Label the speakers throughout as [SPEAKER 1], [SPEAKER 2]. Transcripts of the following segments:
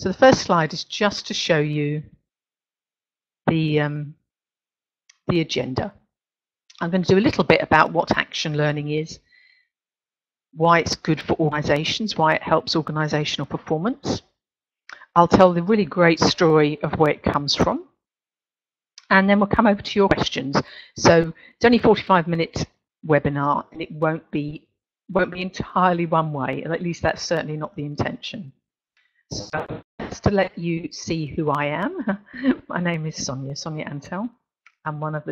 [SPEAKER 1] So the first slide is just to show you the agenda. I'm going to do a little bit about what action learning is, why it's good for organisations, why it helps organisational performance. I'll tell the really great story of where it comes from, and then we'll come over to your questions. So it's only a 45-minute webinar, and it won't be entirely one way, and at least that's certainly not the intention. So just to let you see who I am, my name is Sonia Antel. I'm one of the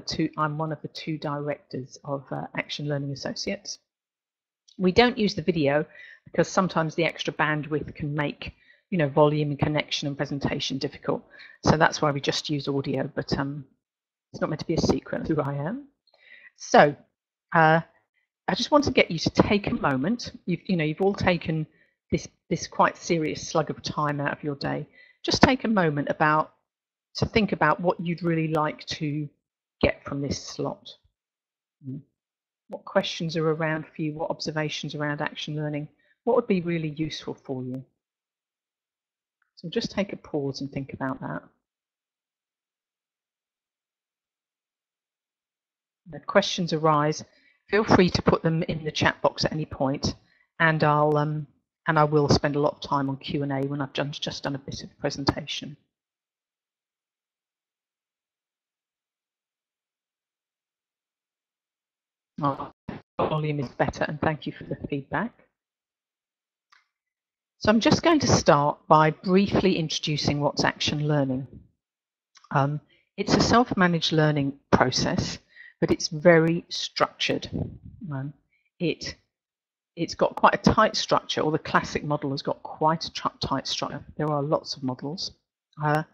[SPEAKER 1] two directors of Action Learning Associates. We don't use the video because sometimes the extra bandwidth can make, volume and connection and presentation difficult. So that's why we just use audio, but it's not meant to be a secret who I am. So I just want to get you to take a moment. You've all taken this quite serious slug of time out of your day. Just take a moment to think about what you'd really like to get from this slot. What questions are around for you? What observations around action learning? What would be really useful for you? So just take a pause and think about that. If questions arise, feel free to put them in the chat box at any point, and I will spend a lot of time on Q&A when I've just done a bit of presentation. Oh, volume is better, and thank you for the feedback. So I'm just going to start by briefly introducing what's action learning. It's a self-managed learning process, but it's very structured. It's got quite a tight structure, or the classic model has got quite a tight structure. There are lots of models. And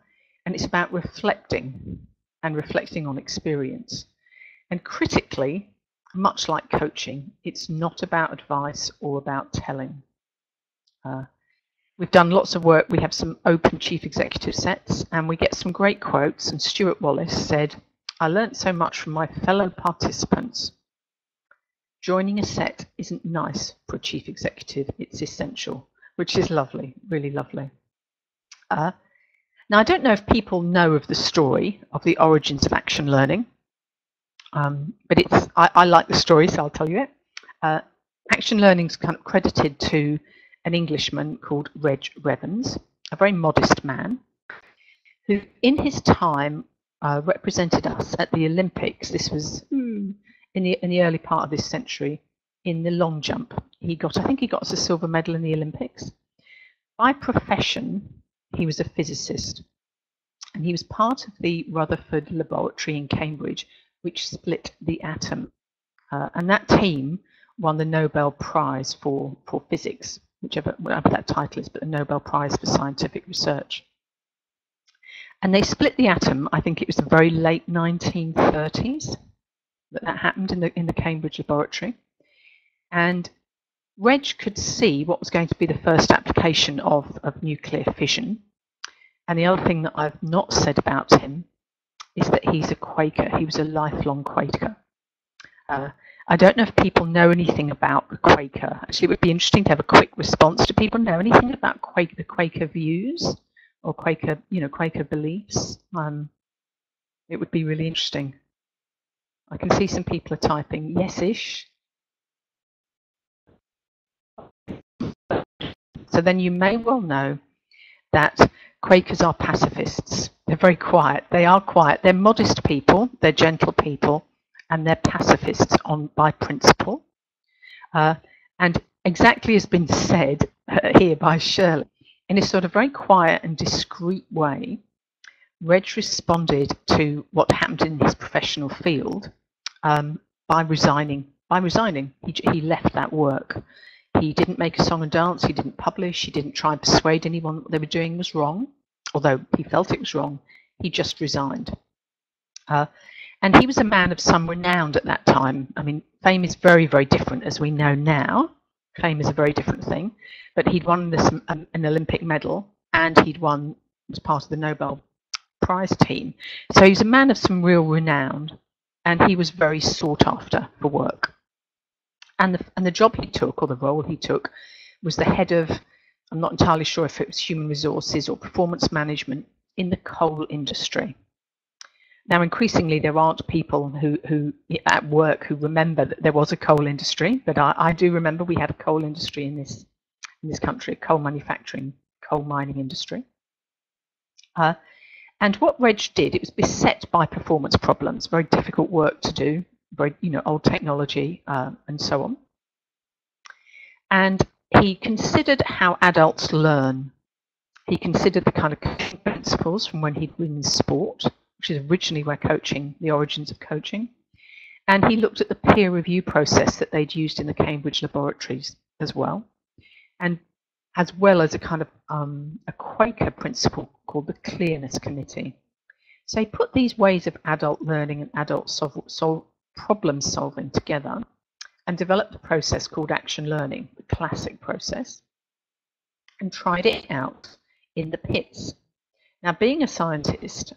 [SPEAKER 1] it's about reflecting on experience. And critically, much like coaching, it's not about advice or about telling. We've done lots of work. We have some open chief executive sets, and we get some great quotes. And Stuart Wallace said, "I learnt so much from my fellow participants. Joining a set isn't nice for a chief executive, it's essential," which is lovely, really lovely. Now, I don't know if people know of the story of the origins of action learning, but I like the story, so I'll tell you it. Action learning is kind of credited to an Englishman called Reg Revens, a very modest man, who in his time represented us at the Olympics. This was in the early part of this century, in the long jump. I think he got us a silver medal in the Olympics. By profession, he was a physicist, and he was part of the Rutherford laboratory in Cambridge, which split the atom. And that team won the Nobel Prize for physics, whatever that title is, but the Nobel Prize for scientific research. And they split the atom, I think it was the very late 1930s that happened in the Cambridge laboratory. And Reg could see what was going to be the first application of nuclear fission. And the other thing that I've not said about him is that he's a Quaker. He was a lifelong Quaker. I don't know if people know anything about the Quaker. Actually, it would be interesting to have a quick response. Do people know anything about the Quaker views or Quaker beliefs? It would be really interesting. I can see some people are typing yes-ish. So then you may well know that Quakers are pacifists. They're very quiet. They are quiet. They're modest people. They're gentle people. And they're pacifists by principle. And exactly as been said here by Shirley, in a sort of very quiet and discreet way, Reg responded to what happened in his professional field by resigning. He left that work. He didn't make a song and dance. He didn't publish. He didn't try and persuade anyone that what they were doing was wrong, although he felt it was wrong. He just resigned. And he was a man of some renown at that time. I mean, fame is very, very different as we know now. Fame is a very different thing. But he'd won an Olympic medal, and was part of the Nobel Prize team. So he was a man of some real renown, and he was very sought after for work. And the job he took, or the role he took, was the head of I'm not entirely sure if it was human resources or performance management in the coal industry. Now, increasingly, there aren't people who at work who remember that there was a coal industry, but I do remember we had a coal industry in this country, a coal manufacturing, coal mining industry. And what Reg did, it was beset by performance problems, very difficult work to do, very old technology, and so on. And he considered how adults learn. He considered the kind of principles from when he'd been in sport, which is originally where the origins of coaching. And he looked at the peer review process that they'd used in the Cambridge laboratories as well. And as well as a kind of a Quaker principle called the Clearness Committee. So he put these ways of adult learning and adult problem solving together and developed a process called action learning, the classic process, and tried it out in the pits. Now, being a scientist,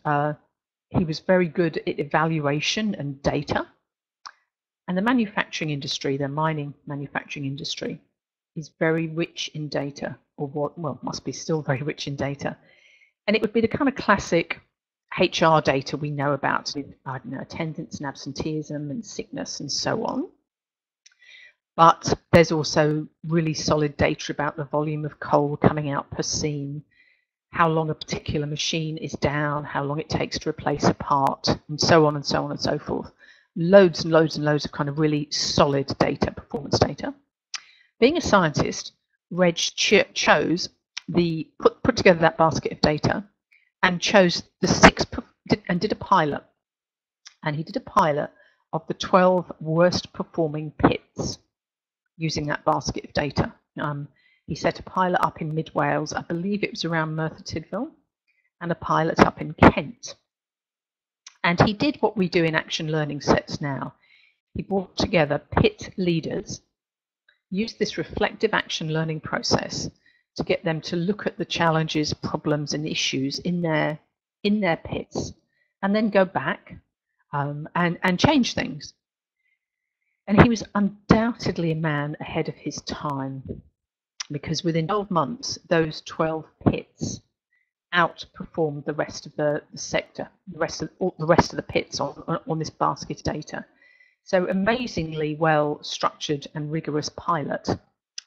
[SPEAKER 1] he was very good at evaluation and data. And the manufacturing industry, the mining manufacturing industry, is very rich in data, must be still very rich in data. And it would be the kind of classic HR data we know about, with, attendance and absenteeism and sickness and so on. But there's also really solid data about the volume of coal coming out per scene, how long a particular machine is down, how long it takes to replace a part, and so on and so on and so forth. Loads and loads and loads of kind of really solid data, performance data. Being a scientist, Reg chose put together that basket of data and chose did a pilot. And he did a pilot of the 12 worst performing pits using that basket of data. He set a pilot up in mid Wales, I believe it was around Merthyr Tydfil, and a pilot up in Kent. And he did what we do in action learning sets now. He brought together pit leaders, used this reflective action learning process to get them to look at the challenges, problems, and issues in their pits, and then go back and change things. And he was undoubtedly a man ahead of his time, because within 12 months, those 12 pits outperformed the rest of the sector, the rest of the pits on this basket of data. So amazingly well structured and rigorous pilot,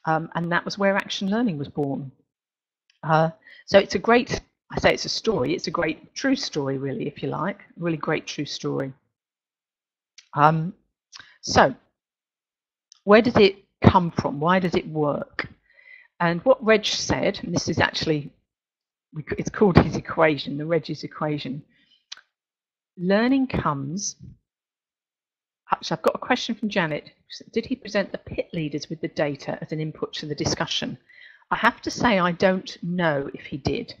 [SPEAKER 1] and that was where action learning was born. So it's a great, I say it's a story, it's a great true story, really, if you like, really great true story. So where does it come from? Why does it work? And what Reg said, and this is actually, it's called his equation, the Reg's equation. Learning comes, actually I've got a question from Janet. Did he present the pit leaders with the data as an input to the discussion? I have to say I don't know if he did,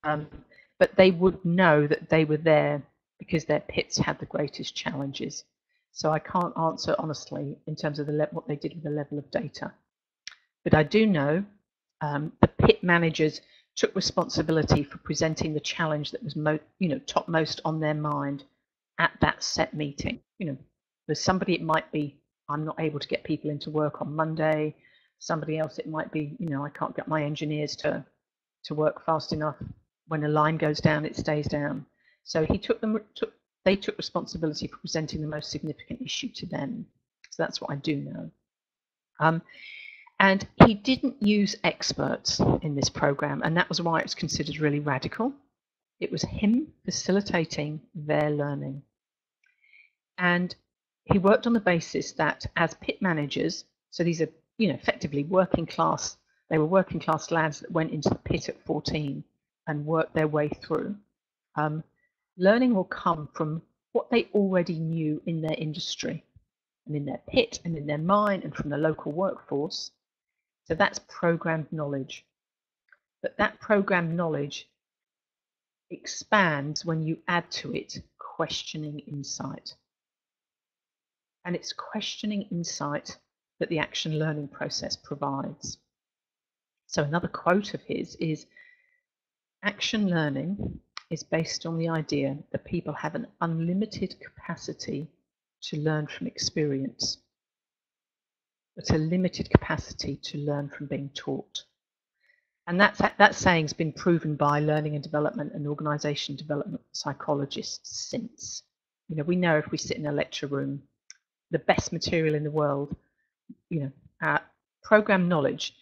[SPEAKER 1] but they would know that they were there because their pits had the greatest challenges. So I can't answer honestly in terms of what they did with the level of data. But I do know the pit managers took responsibility for presenting the challenge that was topmost on their mind at that set meeting. There's somebody, it might be, I'm not able to get people into work on Monday. Somebody else, it might be, I can't get my engineers to work fast enough. When a line goes down, it stays down. So they took responsibility for presenting the most significant issue to them. So that's what I do know. And he didn't use experts in this program, and that was why it was considered really radical. It was him facilitating their learning. And he worked on the basis that as pit managers, so these are, effectively working class, they were working class lads that went into the pit at 14 and worked their way through. Learning will come from what they already knew in their industry and in their pit and in their mine and from the local workforce. So that's programmed knowledge. But that programmed knowledge expands when you add to it questioning insight. And it's questioning insight that the action learning process provides. So another quote of his is, action learning is based on the idea that people have an unlimited capacity to learn from experience, but a limited capacity to learn from being taught. And that saying's been proven by learning and development and organisation development psychologists since. You know, we know if we sit in a lecture room, the best material in the world, you know, program knowledge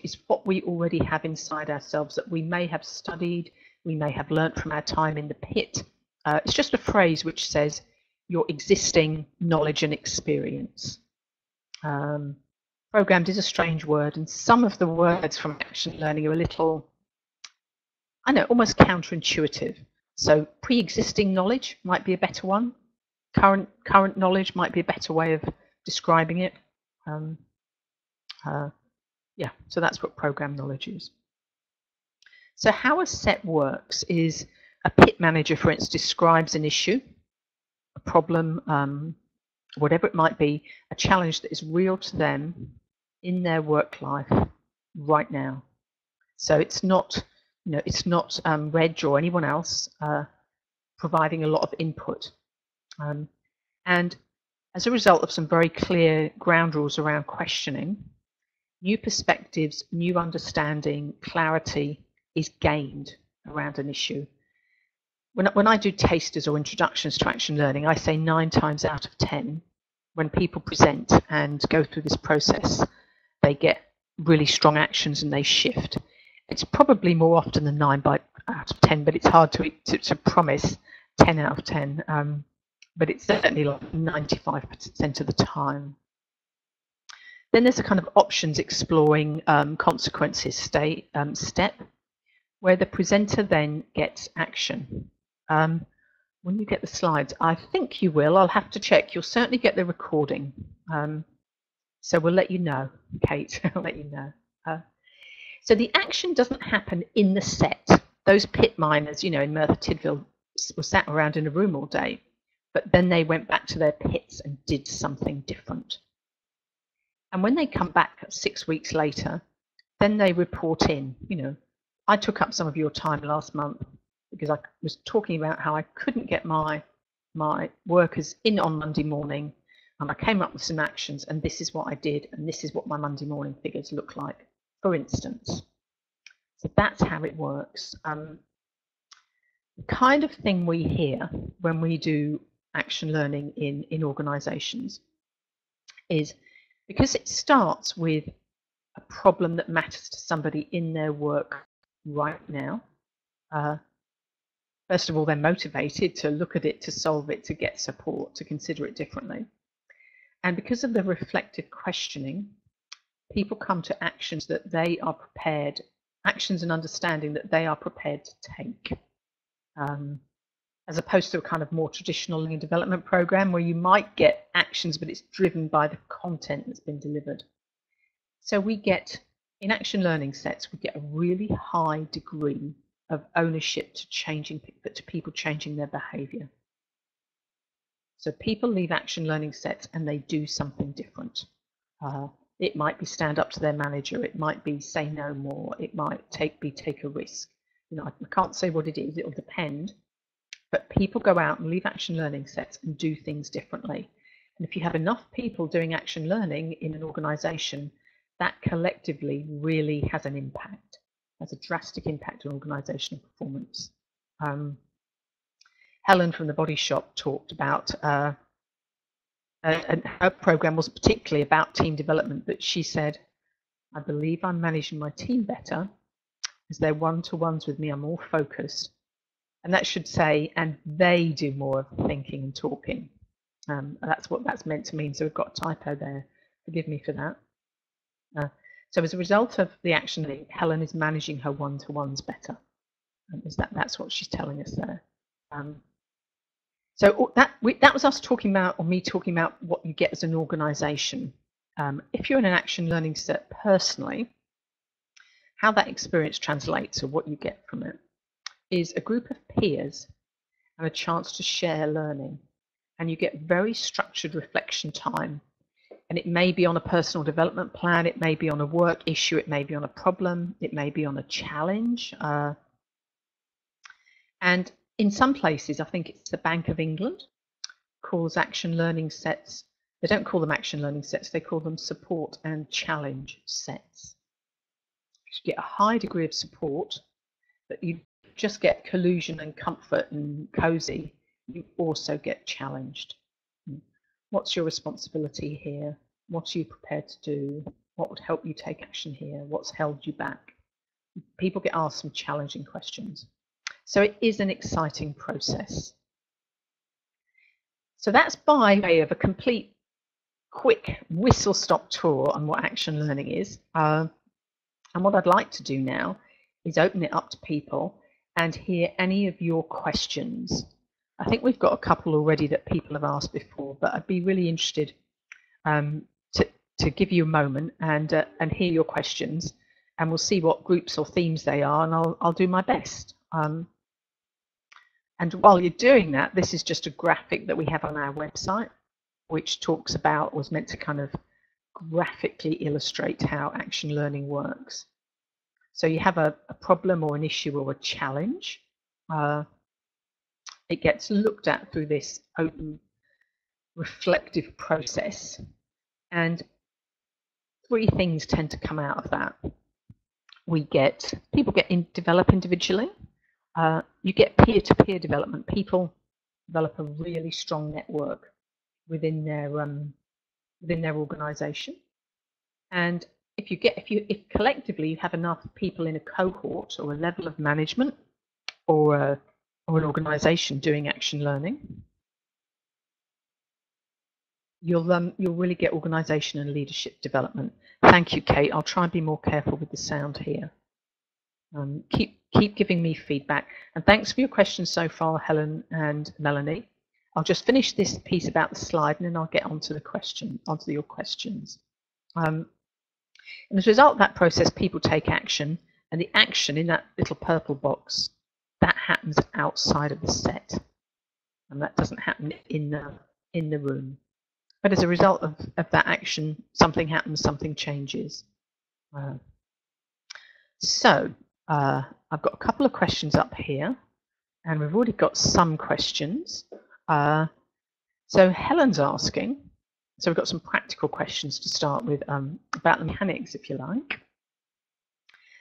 [SPEAKER 1] is what we already have inside ourselves that we may have studied, we may have learnt from our time in the pit. It's just a phrase which says your existing knowledge and experience. Programmed is a strange word, and some of the words from action learning are a little, I know, almost counterintuitive. So pre-existing knowledge might be a better one. Current knowledge might be a better way of describing it. Yeah, so that's what program knowledge is. So how a set works is a pit manager, for instance, describes an issue, a problem, whatever it might be, a challenge that is real to them in their work life right now. So it's not, you know, it's not Reg or anyone else providing a lot of input. And as a result of some very clear ground rules around questioning, new perspectives, new understanding, clarity is gained around an issue. When I do tasters or introductions to action learning, I say 9 times out of 10, when people present and go through this process, they get really strong actions and they shift. It's probably more often than 9 out of 10, but it's hard to promise 10 out of 10. But it's certainly like 95% of the time. Then there's a kind of options exploring consequences step, where the presenter then gets action. When you get the slides, I think you will. I'll have to check. You'll certainly get the recording. So we'll let you know, Kate. I'll let you know. So the action doesn't happen in the set. Those pit miners, you know, in Merthyr Tydfil were sat around in a room all day, but then they went back to their pits and did something different. And when they come back 6 weeks later, then they report in. You know, I took up some of your time last month because I was talking about how I couldn't get my workers in on Monday morning, and I came up with some actions, and this is what I did, and this is what my Monday morning figures look like, for instance. So that's how it works. The kind of thing we hear when we do action learning in organisations is, because it starts with a problem that matters to somebody in their work right now. First of all, they're motivated to look at it, to solve it, to get support, to consider it differently. And because of the reflective questioning, people come to actions that they are prepared, actions and understanding that they are prepared to take. As opposed to a kind of more traditional learning development program where you might get actions, but it's driven by the content that's been delivered. So we get, in action learning sets, we get a really high degree of ownership to people changing their behaviour. So people leave action learning sets and they do something different. It might be stand up to their manager. It might be say no more. It might take a risk. You know, I can't say what it is. It'll depend. But people go out and leave action learning sets and do things differently. And if you have enough people doing action learning in an organisation, that collectively really has an impact, has a drastic impact on organisational performance. Helen from the Body Shop talked about, and her programme wasn't particularly about team development, but she said, I believe I'm managing my team better as their one-to-ones with me are more focused. And that should say, and they do more of the thinking and talking. That's what that's meant to mean. So we've got a typo there. Forgive me for that. So as a result of the action link, Helen is managing her one-to-ones better. That's what she's telling us there. So that was us talking about, or me talking about, what you get as an organisation. If you're in an action learning set personally, how that experience translates, or what you get from it, is a group of peers and a chance to share learning. And you get very structured reflection time. And it may be on a personal development plan, it may be on a work issue, it may be on a problem, it may be on a challenge. And in some places, I think it's the Bank of England, calls action learning sets, they don't call them action learning sets, they call them support and challenge sets. you get a high degree of support, but you just get collusion and comfort and cozy, you also get challenged. What's your responsibility here? What are you prepared to do? What would help you take action here? What's held you back? People get asked some challenging questions. So it is an exciting process. So that's by way of a complete quick whistle-stop tour on what action learning is. And what I'd like to do now is open it up to people and hear any of your questions. I think we've got a couple already that people have asked before, but I'd be really interested to give you a moment and hear your questions, and we'll see what groups or themes they are, and I'll do my best. And while you're doing that, this is just a graphic that we have on our website, which talks about, was meant to kind of graphically illustrate how action learning works. So you have a problem or an issue or a challenge. It gets looked at through this open reflective process, and three things tend to come out of that. People develop individually. You get peer-to-peer development. People develop a really strong network within their organization. And if collectively you have enough people in a cohort or a level of management or an organization doing action learning, you'll really get organization and leadership development. Thank you, Kate. I'll try and be more careful with the sound here. Keep giving me feedback, and thanks for your questions so far, Helen and Melanie. I'll just finish this piece about the slide, and then I'll get onto your questions. And as a result of that process, people take action, and the action in that little purple box, that happens outside of the set, and that doesn't happen in the room. But as a result of that action, something happens, something changes. I've got a couple of questions up here, and we've already got some questions. So Helen's asking, so we've got some practical questions to start with about the mechanics, if you like.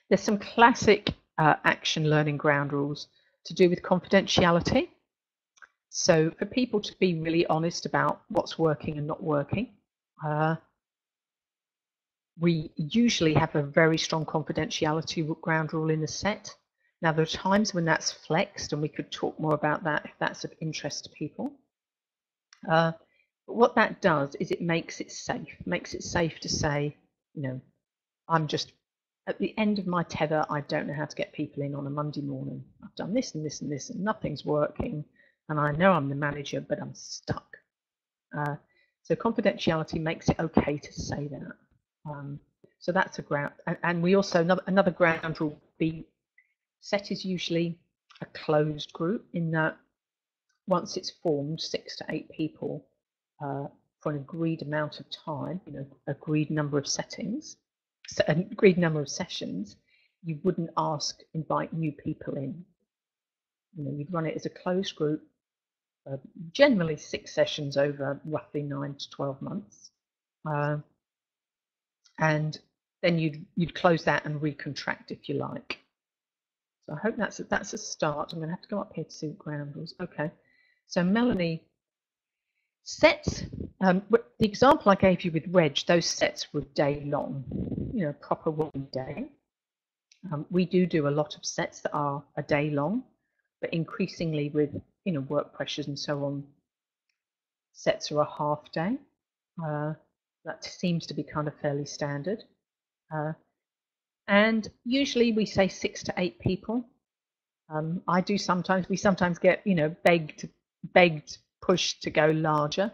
[SPEAKER 1] There's some classic action learning ground rules to do with confidentiality. So for people to be really honest about what's working and not working, we usually have a very strong confidentiality ground rule in the set. Now, there are times when that's flexed, and we could talk more about that if that's of interest to people. But what that does is it makes it safe to say, I'm just at the end of my tether. I don't know how to get people in on a Monday morning. I've done this and this and this, and nothing's working. And I know I'm the manager, but I'm stuck. So confidentiality makes it okay to say that. So that's a ground. And we also, another ground rule would be, set is usually a closed group, in that once it's formed, 6 to 8 people for an agreed amount of time, agreed number of settings, agreed number of sessions, you wouldn't invite new people in. You'd run it as a closed group, generally 6 sessions over roughly 9 to 12 months. And then you'd close that and recontract if you like. So I hope that's a start. I'm going to have to go up here to see the ground rules. Okay. So Melanie, sets. The example I gave you with Reg, those sets were day long. Proper working day. We do a lot of sets that are a day long, but increasingly with work pressures and so on, sets are a half day. That seems to be kind of fairly standard. And usually we say 6 to 8 people. We sometimes get, begged, pushed to go larger.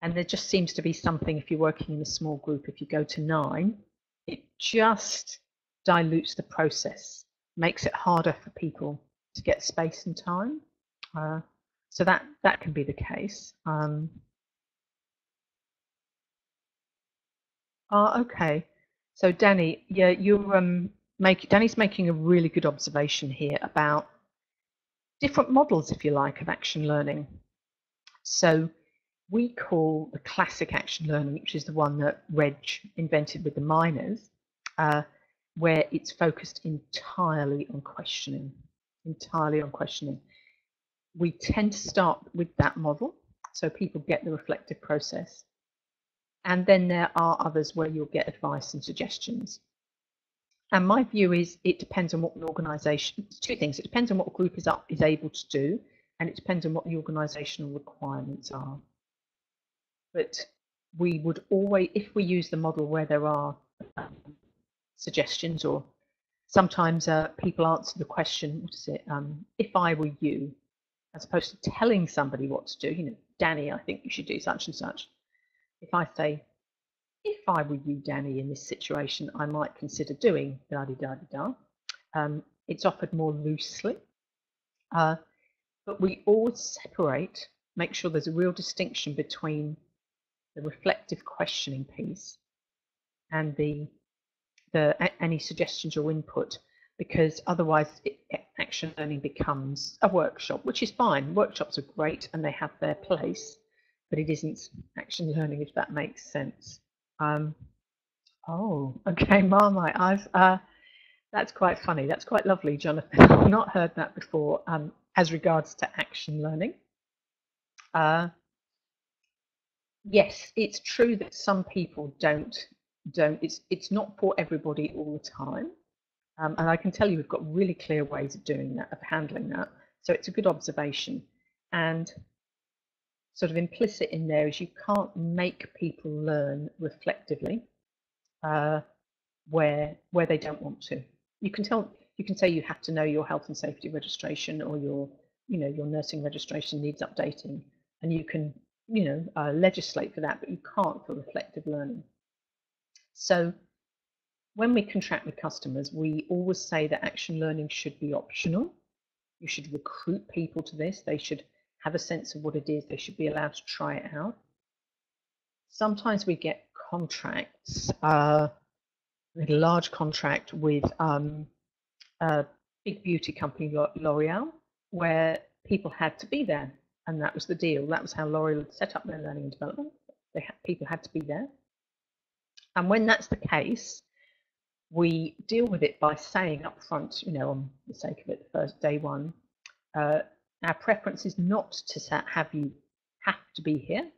[SPEAKER 1] And there just seems to be something, if you're working in a small group, if you go to 9, it just dilutes the process, makes it harder for people to get space and time. So that can be the case. Okay. So Danny, yeah, Danny's making a really good observation here about different models, if you like, of action learning. So we call the classic action learning, which is the one that Reg invented with the miners, where it's focused entirely on questioning. We tend to start with that model so people get the reflective process. And then there are others where you'll get advice and suggestions. And my view is it depends on what an organisation, two things, it depends on what a group is able to do, and it depends on what the organisational requirements are. But we would always, if we use the model where there are suggestions, or sometimes people answer the question, what is it, if I were you, as opposed to telling somebody what to do, you know, Danny, I think you should do such and such. If I say, if I were you, Danny, in this situation, I might consider doing da-di-da-di-da. It's offered more loosely, but we always separate, make sure there's a real distinction between the reflective questioning piece and the any suggestions or input, because otherwise action learning becomes a workshop, which is fine. Workshops are great and they have their place, but it isn't action learning, if that makes sense. Oh, okay, Marmite. That's quite funny. That's quite lovely, Jonathan. I've not heard that before. As regards to action learning, yes, it's true that some people don't. It's not for everybody all the time, and I can tell you we've got really clear ways of doing that, of handling that. So it's a good observation, and sort of implicit in there is you can't make people learn reflectively where they don't want to. You can say you have to know your health and safety registration, or your nursing registration needs updating, and you can legislate for that, but you can't for reflective learning. So when we contract with customers, we always say that action learning should be optional. You should recruit people to this. They should have a sense of what it is. They should be allowed to try it out. Sometimes we get contracts, a large contract with a big beauty company, L'Oreal, where people had to be there, and that was the deal. That was how L'Oreal set up their learning and development. People had to be there. And when that's the case, we deal with it by saying up front, on the sake of it, the first day one, our preference is not to have you have to be here,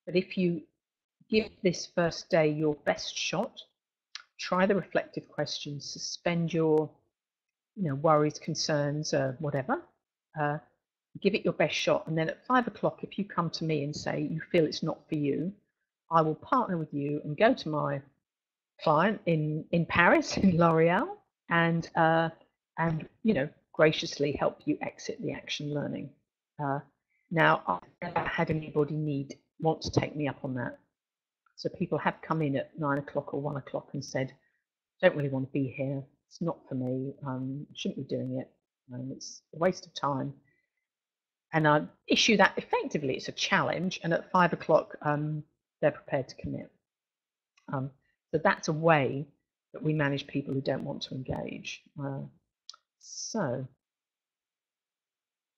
[SPEAKER 1] but if you give this first day your best shot, try the reflective questions, suspend your worries, concerns, whatever, give it your best shot, and then at 5 o'clock, if you come to me and say you feel it's not for you, I will partner with you and go to my client in Paris, in L'Oreal, and graciously help you exit the action learning. Now, I've never had anybody want to take me up on that. So people have come in at 9 o'clock or 1 o'clock and said, don't really want to be here. It's not for me. Shouldn't be doing it. It's a waste of time. And I issue that effectively. It's a challenge. And at 5 o'clock, they're prepared to commit. So that's a way that we manage people who don't want to engage.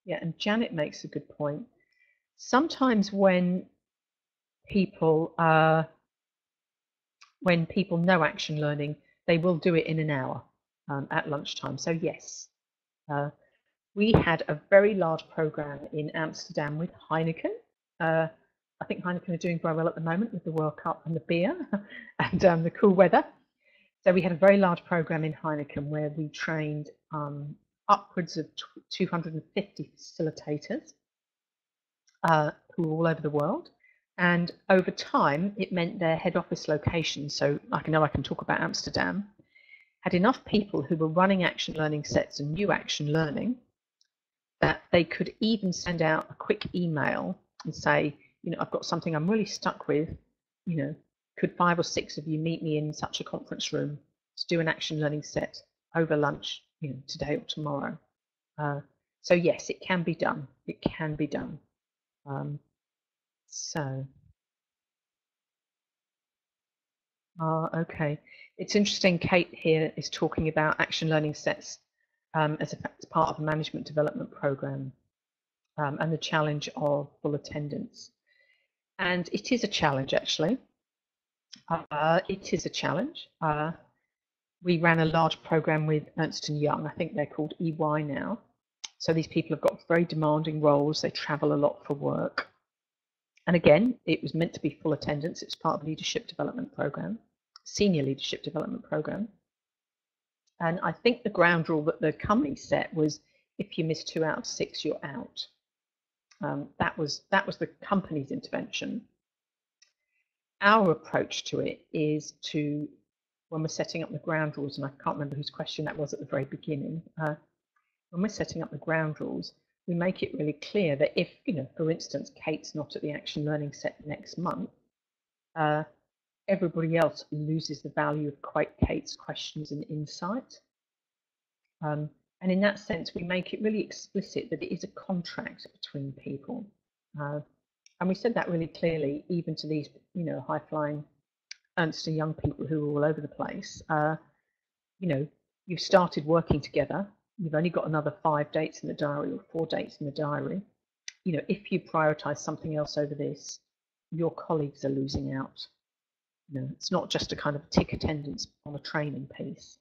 [SPEAKER 1] Yeah, and Janet makes a good point. Sometimes when people know action learning, they will do it in an hour at lunchtime. So yes, we had a very large program in Amsterdam with Heineken. I think Heineken are doing very well at the moment with the World Cup and the beer and the cool weather. So we had a very large program in Heineken where we trained upwards of 250 facilitators who were all over the world. And over time, it meant their head office location, so I can talk about Amsterdam, had enough people who were running action learning sets and knew action learning that they could even send out a quick email and say, I've got something I'm really stuck with, could 5 or 6 of you meet me in such a conference room to do an action learning set over lunch, today or tomorrow. So yes, it can be done. It can be done. Okay. It's interesting. Kate here is talking about action learning sets as part of a management development program and the challenge of full attendance. And it is a challenge, actually. It is a challenge. we ran a large program with Ernst & Young. I think they're called EY now. So these people have got very demanding roles. They travel a lot for work. And again, it was meant to be full attendance. It's part of the leadership development program, senior leadership development program. And I think the ground rule that the company set was if you miss 2 out of 6, you're out. That was the company's intervention. Our approach to it is to, when we're setting up the ground rules, and I can't remember whose question that was at the very beginning, when we're setting up the ground rules, we make it really clear that if, for instance, Kate's not at the action learning set next month, everybody else loses the value of Kate's questions and insight. And in that sense, we make it really explicit that it is a contract between people. And we said that really clearly, even to these, high-flying Ernst & Young people who are all over the place. You've started working together. You've only got another 5 dates in the diary or 4 dates in the diary. If you prioritize something else over this, your colleagues are losing out. It's not just a kind of tick attendance on a training piece.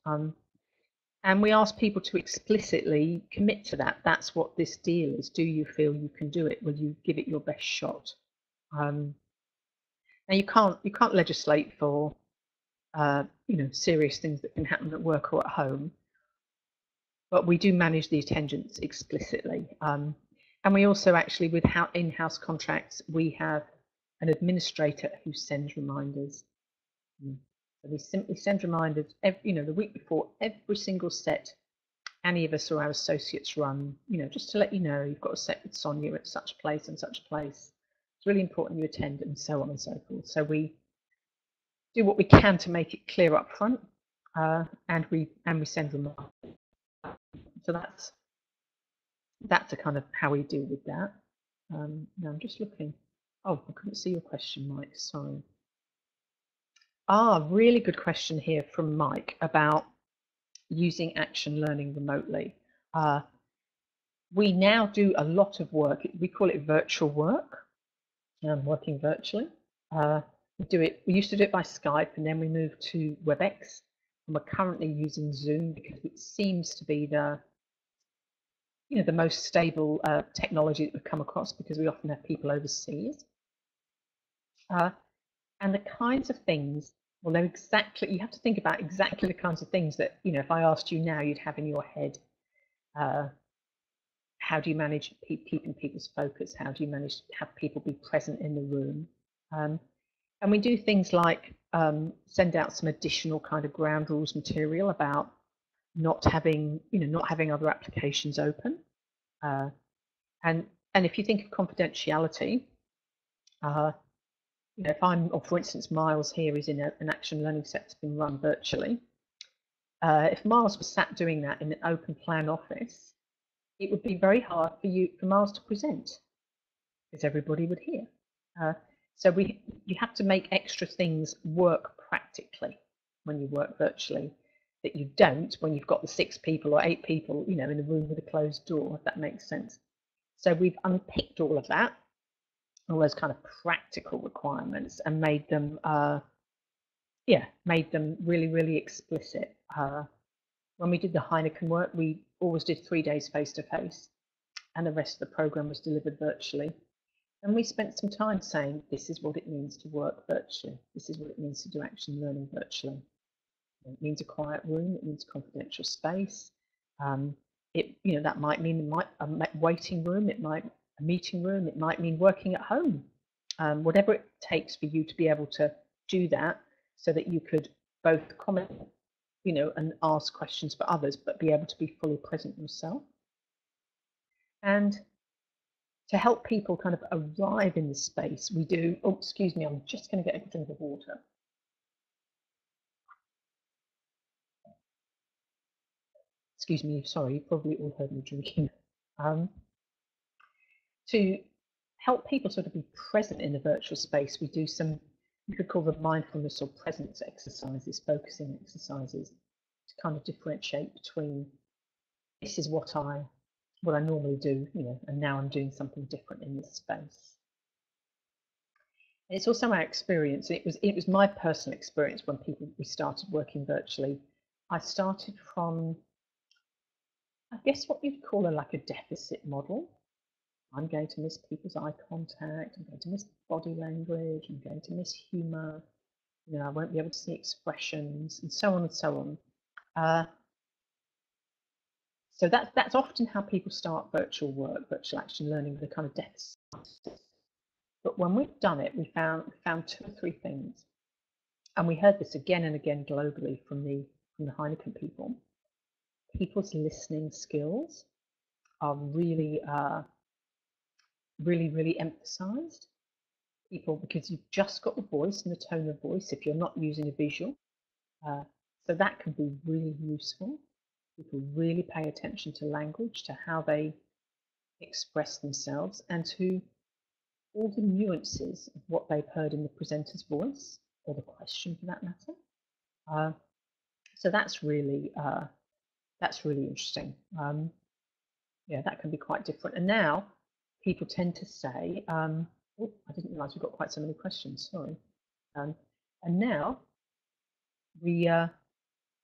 [SPEAKER 1] And we ask people to explicitly commit to that. That's what this deal is. Do you feel you can do it? Will you give it your best shot? Now you can't legislate for serious things that can happen at work or at home, but we do manage the attendance explicitly. And we also actually, with in-house contracts, we have an administrator who sends reminders. So we simply send reminders, the week before every single set any of us or our associates run, just to let you know you've got a set with Sonia at such a place and such a place. It's really important you attend, and so on and so forth. So we do what we can to make it clear up front, and we send reminders. So that's a kind of how we deal with that. Now I'm just looking. Oh, I couldn't see your question, Mike. Sorry. Really good question here from Mike about using action learning remotely. We now do a lot of work. We call it virtual work, working virtually. We used to do it by Skype, and then we moved to WebEx, and we're currently using Zoom because it seems to be the most stable technology that we've come across, because we often have people overseas. And the kinds of things, well, you have to think about exactly the kinds of things that, if I asked you now, you'd have in your head. How do you manage keeping people's focus? How do you manage to have people be present in the room? And we do things like send out some additional kind of ground rules material about not having other applications open. And if you think of confidentiality, if or for instance, Miles here is in an action learning set that's been run virtually. If Miles was sat doing that in an open plan office, it would be very hard for Miles to present, because everybody would hear. So you have to make extra things work practically when you work virtually that you don't when you've got the 6 people or 8 people, in a room with a closed door, if that makes sense. So we've unpicked all of that, all those kind of practical requirements, and made them really, really explicit. When we did the Heineken work, we always did 3 days face-to-face, and the rest of the program was delivered virtually. And we spent some time saying, this is what it means to work virtually. This is what it means to do action learning virtually. It means a quiet room. It means confidential space. That might mean a waiting room. It might a meeting room. It might mean working at home. Whatever it takes for you to be able to do that, so that you could both comment, and ask questions for others, but be able to be fully present yourself. And to help people kind of arrive in the space, we do. Oh, excuse me. I'm just going to get a drink of water. Excuse me, sorry, you probably all heard me drinking. To help people sort of be present in the virtual space, we do some, we could call them mindfulness or presence exercises, focusing exercises, to kind of differentiate between this is what I normally do, and now I'm doing something different in this space. And it's also our experience. It was my personal experience when we started working virtually. I started from, I guess, what you'd call like a deficit model. I'm going to miss people's eye contact, I'm going to miss body language, I'm going to miss humour, I won't be able to see expressions, and so on and so on. So that's often how people start virtual work, virtual action learning, with a kind of deficit. But when we've done it, we found 2 or 3 things, and we heard this again and again globally from the Heineken people. People's listening skills are really, really emphasised. Because you've just got the voice and the tone of voice if you're not using a visual. So that can be really useful. People really pay attention to language, to how they express themselves, and to all the nuances of what they've heard in the presenter's voice, or the question for that matter. So that's really interesting. Yeah, that can be quite different. And now people tend to say, oh, I didn't realise we've got quite so many questions, sorry. And now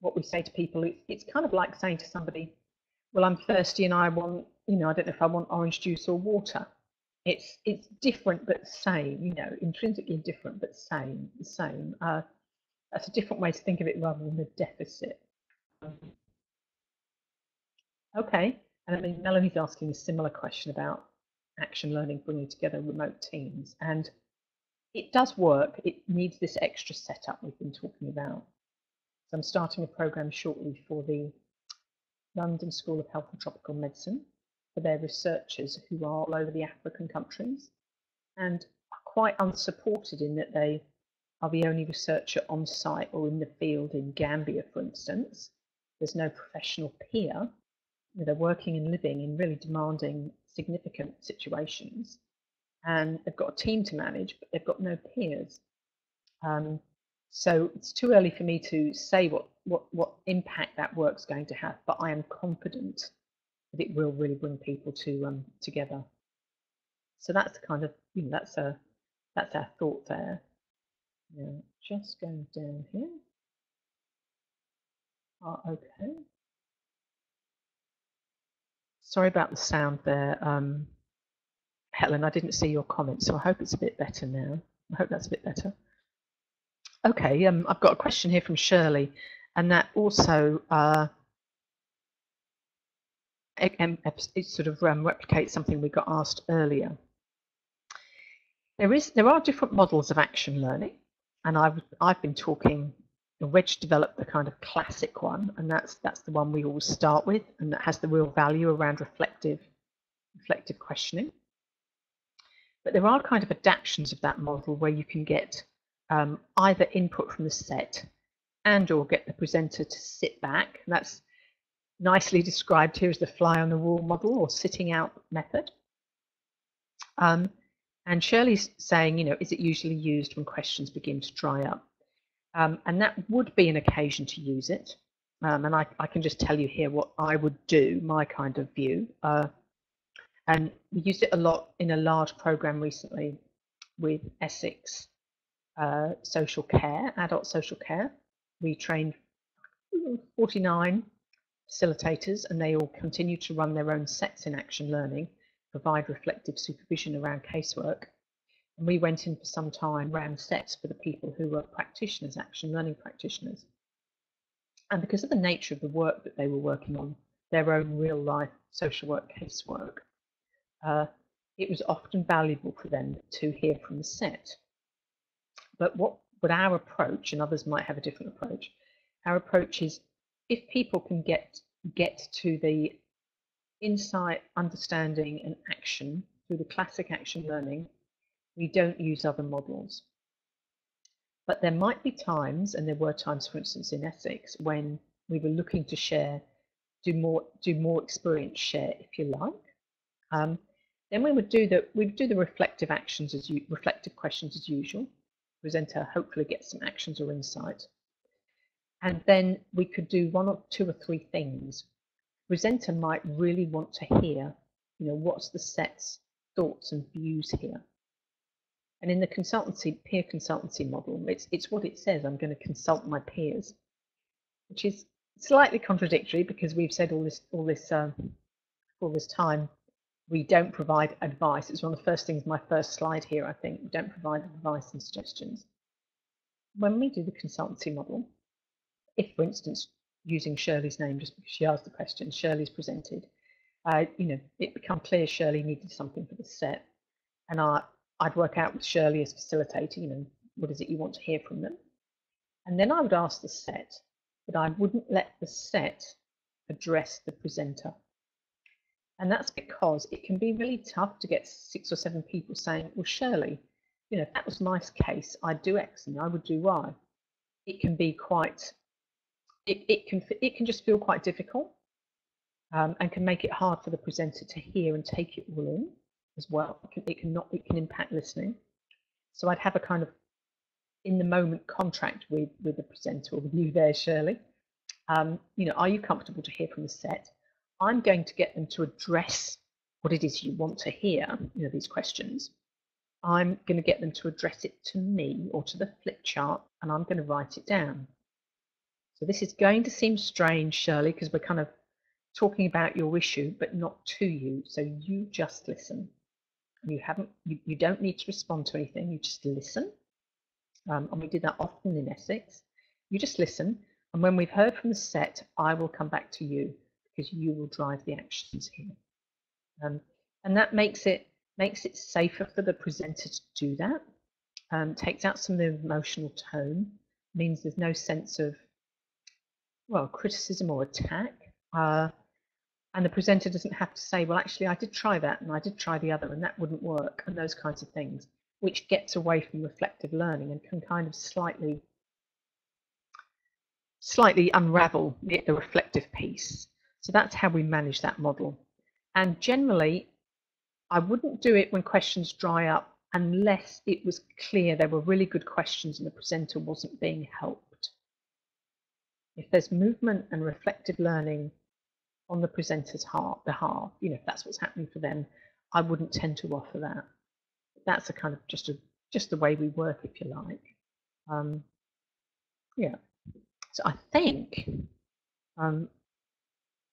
[SPEAKER 1] what we say to people, it's kind of like saying to somebody, well, I'm thirsty and I want, I don't know if I want orange juice or water. It's different but same, intrinsically different but same, the same. That's a different way to think of it rather than a deficit. Okay, and I mean, Melanie's asking a similar question about action learning bringing together remote teams, and it does work. It needs this extra setup we've been talking about. So I'm starting a program shortly for the London School of Health and Tropical Medicine for their researchers who are all over the African countries and are quite unsupported in that they are the only researcher on site or in the field in Gambia, for instance. There's no professional peer. They're working and living in really demanding, significant situations, and they've got a team to manage, but they've got no peers. So it's too early for me to say what impact that work's going to have, but I am confident that it will really bring people together. So that's kind of, that's our thought there. Yeah, just going down here. Okay. Sorry about the sound there, Helen. I didn't see your comment, so I hope it's a bit better now. I hope that's a bit better. Okay, I've got a question here from Shirley, and that also it sort of replicates something we got asked earlier. There are different models of action learning, and I've been talking. Wedge developed the kind of classic one, and that's the one we always start with, and that has the real value around reflective questioning. But there are kind of adaptations of that model where you can get either input from the set and or get the presenter to sit back. And that's nicely described here as the fly on the wall model or sitting out method. And Shirley's saying, is it usually used when questions begin to dry up? And that would be an occasion to use it. And I can just tell you here what I would do, my kind of view. And we used it a lot in a large program recently with Essex social care, adult social care. We trained 49 facilitators, and they all continue to run their own sets in action learning, provide reflective supervision around casework. And we went in for some time, ran sets for the people who were practitioners, action learning practitioners. And because of the nature of the work that they were working on, their own real life social work casework, it was often valuable for them to hear from the set. But what our approach, and others might have a different approach, our approach is if people can get to the insight, understanding, and action through the classic action learning, we don't use other models. But there might be times, and there were times, for instance, in Essex, when we were looking to share, do more experience share, if you like. Then we would do the reflective actions reflective questions as usual. Presenter hopefully gets some actions or insight, and then we could do 1 or 2 or 3 things. Presenter might really want to hear, what's the set's thoughts and views here. And in the peer consultancy model, it's what it says. I'm going to consult my peers, which is slightly contradictory because we've said all this time we don't provide advice. It's one of the first things, my first slide here, I think. We don't provide advice and suggestions. When we do the consultancy model, if, for instance, using Shirley's name, just because she asked the question, Shirley's presented, it became clear Shirley needed something for the set. And I'd work out with Shirley as facilitator, what is it you want to hear from them? And then I would ask the set, but I wouldn't let the set address the presenter. And that's because it can be really tough to get 6 or 7 people saying, well, Shirley, if that was my case, I'd do X and I would do Y. It can be quite, it can just feel quite difficult and can make it hard for the presenter to hear and take it all in as well. It can impact listening. So I'd have a kind of in the moment contract with the presenter or with you there, Shirley. Are you comfortable to hear from the set? I'm going to get them to address what it is you want to hear, these questions. I'm going to get them to address it to me or to the flip chart, and I'm going to write it down. So this is going to seem strange, Shirley, because we're kind of talking about your issue, but not to you. So you just listen. You don't need to respond to anything. You just listen. And we did that often in Essex. You just listen, and when we've heard from the set, I will come back to you because you will drive the actions here. And that makes it safer for the presenter to do that. Takes out some of the emotional tone, means there's no sense of, criticism or attack. And the presenter doesn't have to say, well, actually, I did try that and I did try the other and that wouldn't work, and those kinds of things, which gets away from reflective learning and can kind of slightly unravel the reflective piece. So that's how we manage that model. And generally, I wouldn't do it when questions dry up unless it was clear they were really good questions and the presenter wasn't being helped. If there's movement and reflective learning on the presenter's behalf, if that's what's happening for them, I wouldn't tend to offer that. That's a kind of just the way we work, if you like. So I think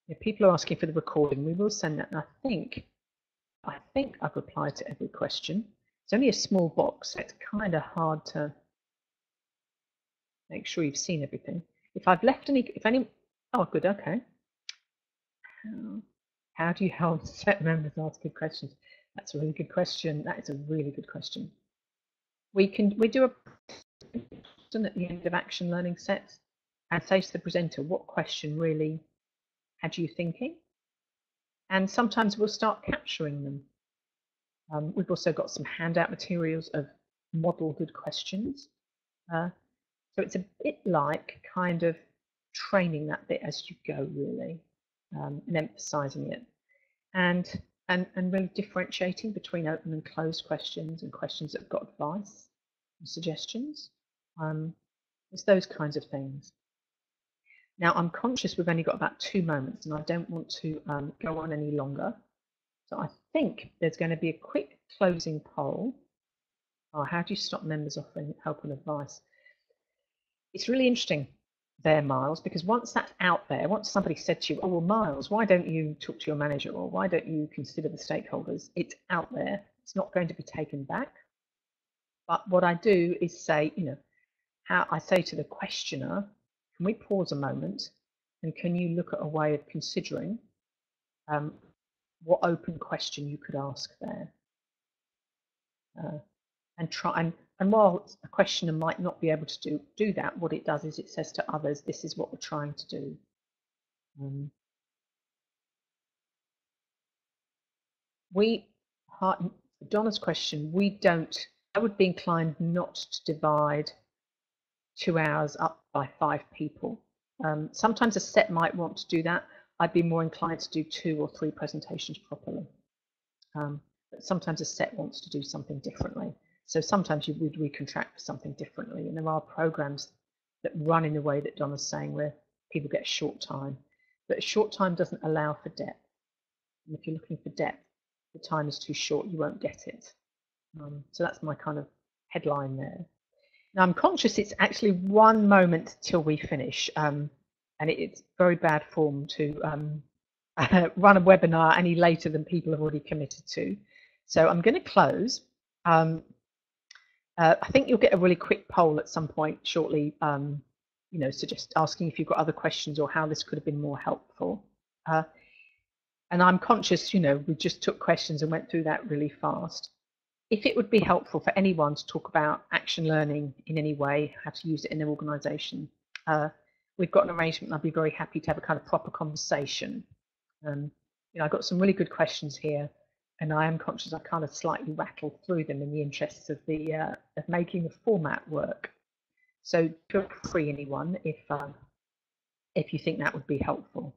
[SPEAKER 1] if people are asking for the recording, we will send that. And I think I've replied to every question. It's only a small box, so it's kind of hard to make sure you've seen everything. If I've left oh, good, okay. How do you help set members ask good questions? That's a really good question. That is a really good question. We do a question at the end of action learning sets and say to the presenter, what question really had you thinking? And sometimes we'll start capturing them. We've also got some handout materials of model good questions. So it's a bit like kind of training that bit as you go, really, and emphasizing it. And really differentiating between open and closed questions and questions that have got advice and suggestions. It's those kinds of things. Now, I'm conscious we've only got about 2 moments and I don't want to go on any longer. So I think there's going to be a quick closing poll. How do you stop members offering help and advice? It's really interesting there, Miles, because once that's out there, once somebody said to you, oh, well, Miles, why don't you talk to your manager, or why don't you consider the stakeholders? It's out there. It's not going to be taken back. But what I do is say, how I say to the questioner, can we pause a moment and can you look at a way of considering what open question you could ask there? And try and while a questioner might not be able to do that, what it does is it says to others, this is what we're trying to do. Donna's question, I would be inclined not to divide 2 hours up by 5 people. Sometimes a set might want to do that. I'd be more inclined to do 2 or 3 presentations properly. But sometimes a set wants to do something differently. So sometimes you would recontract for something differently. And there are programs that run in the way that Donna's saying, where people get a short time. But a short time doesn't allow for depth. And if you're looking for depth, the time is too short, you won't get it. So that's my kind of headline there. Now I'm conscious it's actually 1 moment till we finish. and it's very bad form to run a webinar any later than people have already committed to. So I'm going to close. I think you'll get a really quick poll at some point shortly, you know, so just asking if you've got other questions or how this could have been more helpful. And I'm conscious, you know, we just took questions and went through that really fast. If it would be helpful for anyone to talk about action learning in any way, how to use it in their organisation, we've got an arrangement. I'd be very happy to have a kind of proper conversation. You know, I've got some really good questions here, and I am conscious I kind of slightly rattled through them in the interests of the of making the format work. So feel free, anyone, if you think that would be helpful.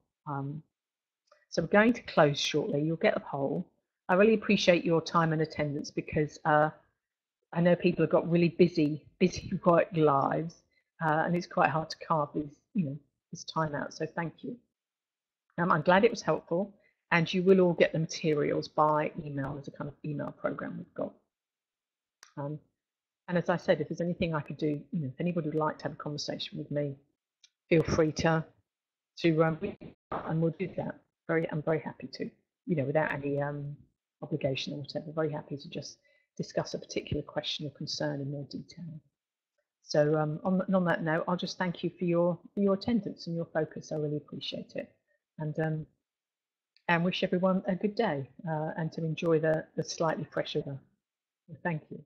[SPEAKER 1] So we're going to close shortly. You'll get a poll. I really appreciate your time and attendance because I know people have got really busy work lives, and it's quite hard to carve this time out. So thank you. I'm glad it was helpful, and you will all get the materials by email as a kind of email program we've got. And as I said, if there's anything I could do, you know, if anybody would like to have a conversation with me, feel free to and we'll do that. I'm very happy to, you know, without any obligation or whatever. Very happy to just discuss a particular question or concern in more detail. So on that note, I'll just thank you for your attendance and your focus. I really appreciate it, and wish everyone a good day and to enjoy the slightly fresher weather. Thank you.